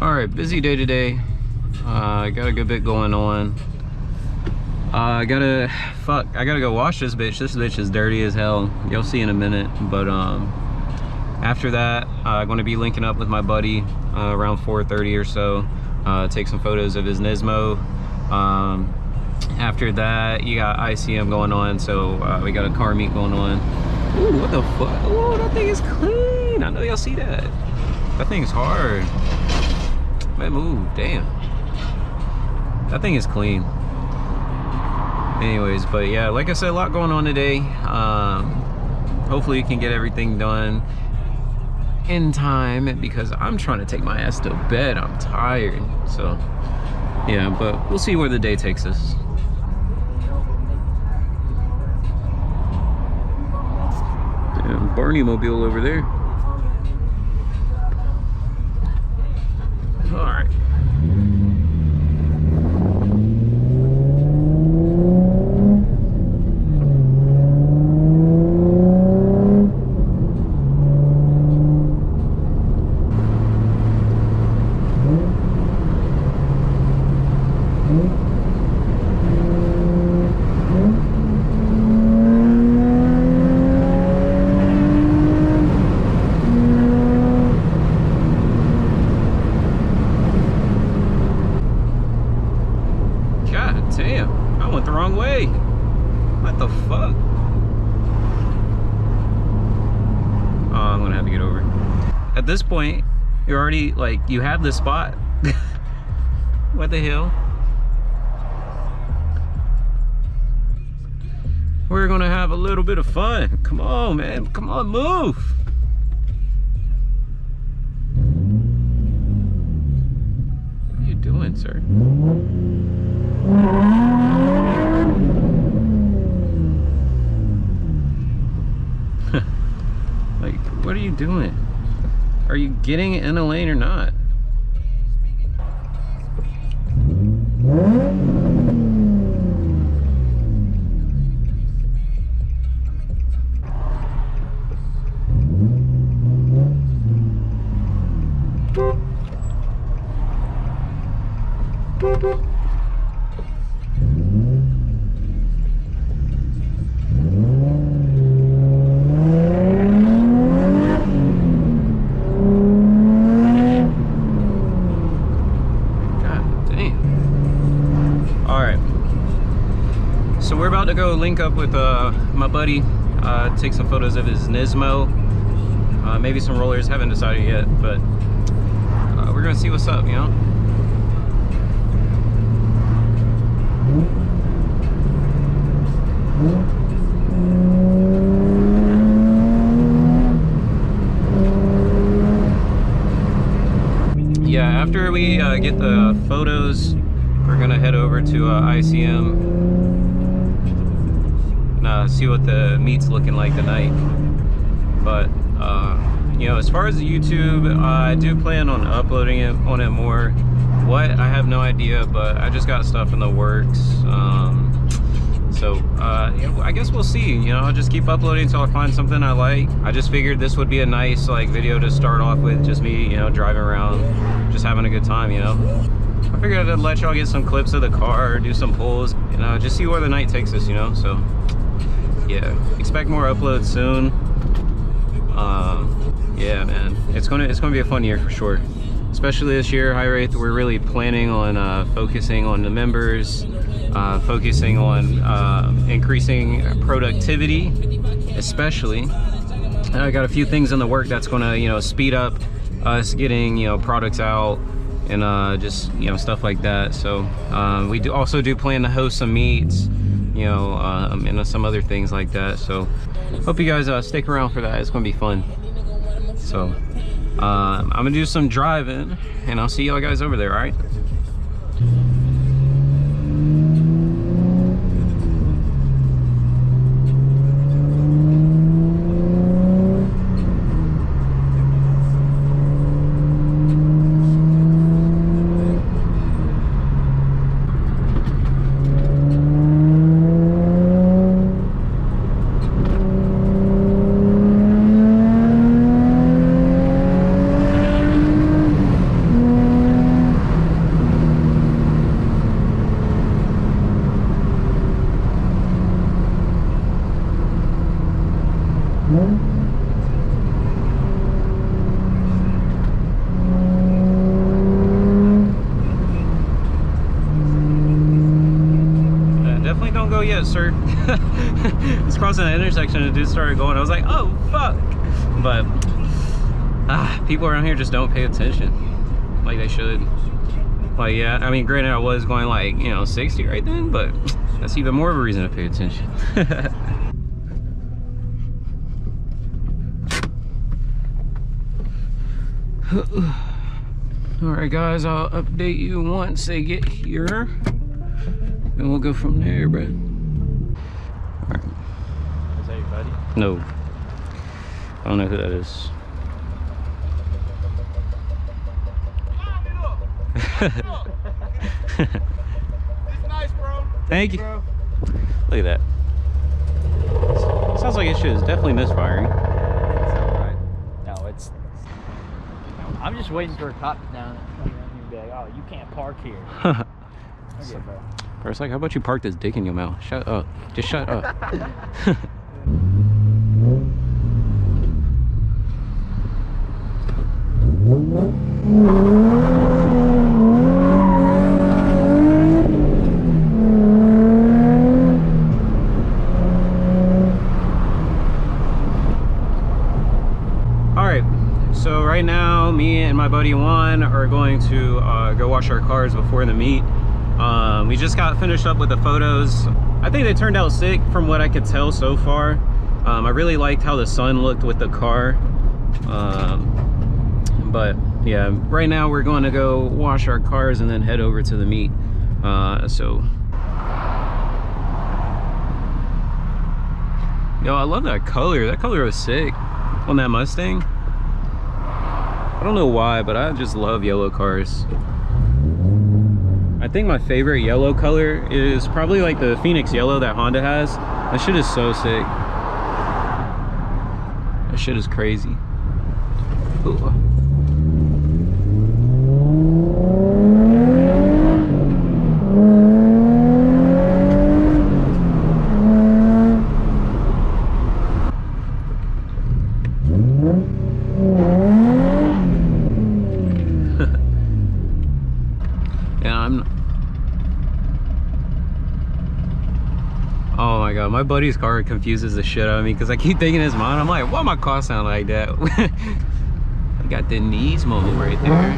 All right, busy day today. Got a good bit going on. I gotta go wash this bitch. This bitch is dirty as hell. You'll see in a minute. But after that, I'm gonna be linking up with my buddy around 4:30 or so. Take some photos of his Nismo. After that, you got ICM going on, so we got a car meet going on. Ooh, what the fuck? Ooh, that thing is clean. I know y'all see that. That thing's hard. Man, move, damn. That thing is clean. Anyways, but yeah, like I said, a lot going on today. Hopefully you can get everything done in time, because I'm trying to take my ass to bed. I'm tired. So yeah, but we'll see where the day takes us. Damn, Barney Mobile over there. All right. Damn, I went the wrong way. What the fuck? Oh, I'm gonna have to get over. At this point, you're already, like, you have the spot. What the hell? We're gonna have a little bit of fun. Come on, man. Come on, move. What are you doing, sir? Like, what are you doing? Are you getting in a lane or not? So we're about to go link up with my buddy, take some photos of his Nismo, maybe some rollers, haven't decided yet, but we're gonna see what's up, you know? Yeah, after we get the photos, we're gonna head over to ICM. See what the meet's looking like tonight. But you know, as far as the YouTube, I do plan on uploading it on it more. What, I have no idea, but I just got stuff in the works. So you know, I guess we'll see. You know, I'll just keep uploading until I find something I like. I just figured this would be a nice, like, video to start off with, just me, you know, driving around, just having a good time, you know. I figured I'd let y'all get some clips of the car, do some pulls, you know, just see where the night takes us, you know. So yeah, expect more uploads soon. Yeah, man, it's gonna be a fun year for sure. Especially this year, Hiraeth, we're really planning on focusing on the members, focusing on increasing productivity, especially. And I got a few things in the work that's gonna, you know, speed up us getting, you know, products out and just, you know, stuff like that. So we also plan to host some meets, you know, and some other things like that. So hope you guys stick around for that. It's gonna be fun. So I'm gonna do some driving, and I'll see y'all guys over there. All right. got sir. It's crossing that intersection and the dude started going. I was like, oh fuck. But people around here just don't pay attention like they should. Like, yeah, I mean, granted I was going like, you know, 60 right then, but that's even more of a reason to pay attention. Alright guys, I'll update you once they get here. And we'll go from there, bro. Alright. Is that your buddy? No. I don't know who that is. It's nice, bro. Thank you. Bro. Look at that. Sounds like it shit is definitely misfiring. No, it's... I'm just waiting for a cop to down and be like, oh, you can't park here. Okay, bro. Bro, it's like, how about you park this dick in your mouth? Shut up. Just shut up. Alright, so right now me and my buddy Juan are going to go wash our cars before the meet. We just got finished up with the photos. I think they turned out sick from what I could tell so far. I really liked how the sun looked with the car. But yeah, right now we're going to go wash our cars and then head over to the meet. So yo, I love that color. That color was sick on that Mustang. I don't know why, but I just love yellow cars. I think my favorite yellow color is probably like the Phoenix yellow that Honda has. That shit is so sick. That shit is crazy. Ooh. Oh my god, my buddy's car confuses the shit out of me because I keep thinking it's mine. I'm like, why my car sound like that? I got the Nismo right there.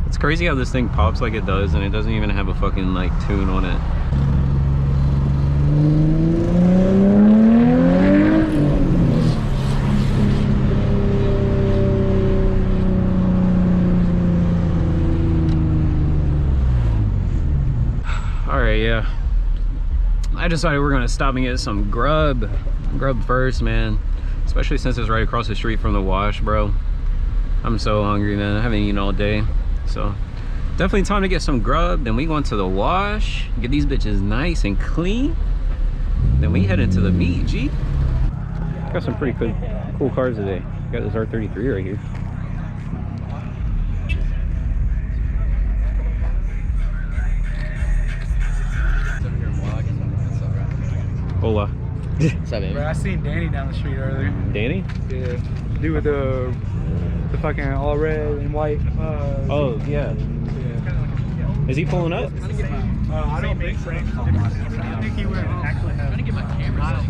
It's crazy how this thing pops like it does and it doesn't even have a fucking like tune on it. Alright, yeah. I decided we're gonna stop and get some grub. Grub first, man. Especially since it's right across the street from the wash, bro. I'm so hungry, man. I haven't eaten all day. So definitely time to get some grub. Then we go into the wash, get these bitches nice and clean. Then we head into the meet, G. Got some pretty cool cars today. Got this R33 right here. Hola. What's up, baby? Bro, I seen Danny down the street earlier. Danny? Yeah. Dude with the fucking all red and white. Oh, yeah. Yeah. Is he pulling up? I don't think so. I think he would actually have. I'm trying to get my camera.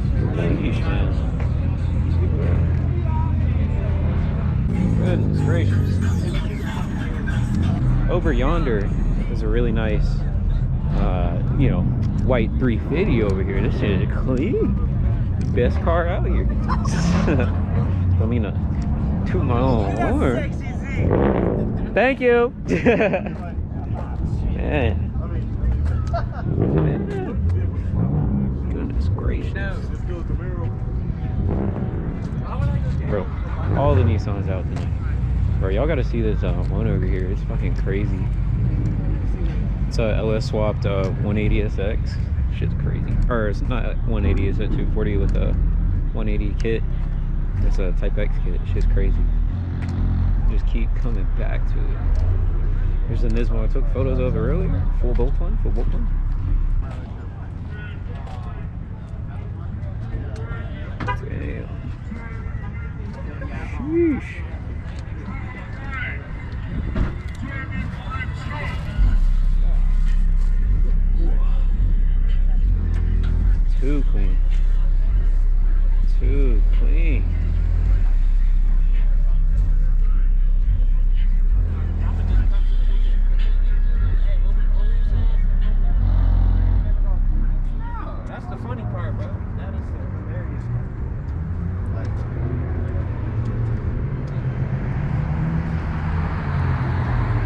Goodness gracious. Over yonder is a really nice, you know, white 350 over here. This shit is clean. Best car out here. I mean, toot my own horn. Thank you. Man. Goodness gracious. Bro, all the Nissans out tonight. Bro, y'all gotta see this one over here. It's fucking crazy. It's a LS swapped 180SX. Shit's crazy. Or it's not 180, it's a 240 with a 180 kit. It's a Type X kit. Shit's crazy. Just keep coming back to it. Here's the Nismo I took photos of earlier. Full bolt one. Damn. Sheesh. Too clean. Too clean. That's the funny part, bro. That is the hilarious part.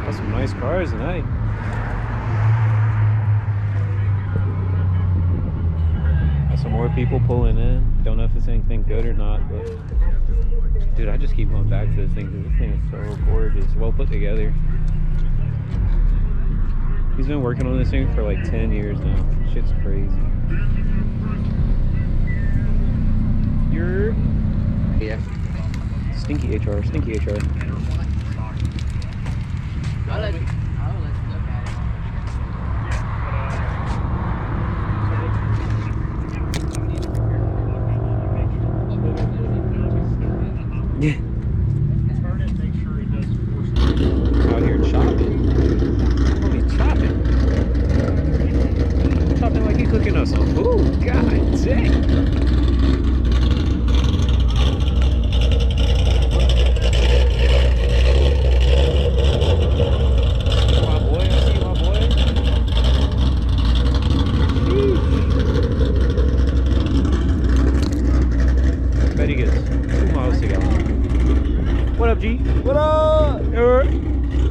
That's some nice cars tonight. Got some more people pulling in. Don't know if it's anything good or not, but dude, I just keep going back to this thing because this thing is so gorgeous, well put together. He's been working on this thing for like 10 years now. Shit's crazy. Yeah. Stinky HR, stinky HR. I'll let you look at Yeah. Turn it, make sure it does force. Out here chopping. Oh, he's chopping. Chopping like he's cooking us some food. God dang. My boy, I see my boy. Sheesh. Bet he gets 2 miles to go. What up, G? What up?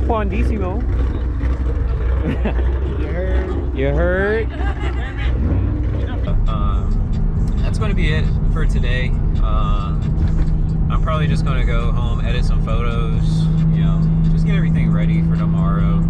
Quandissimo. You heard? You heard? That's going to be it for today. I'm probably just going to go home, edit some photos, you know, just get everything ready for tomorrow.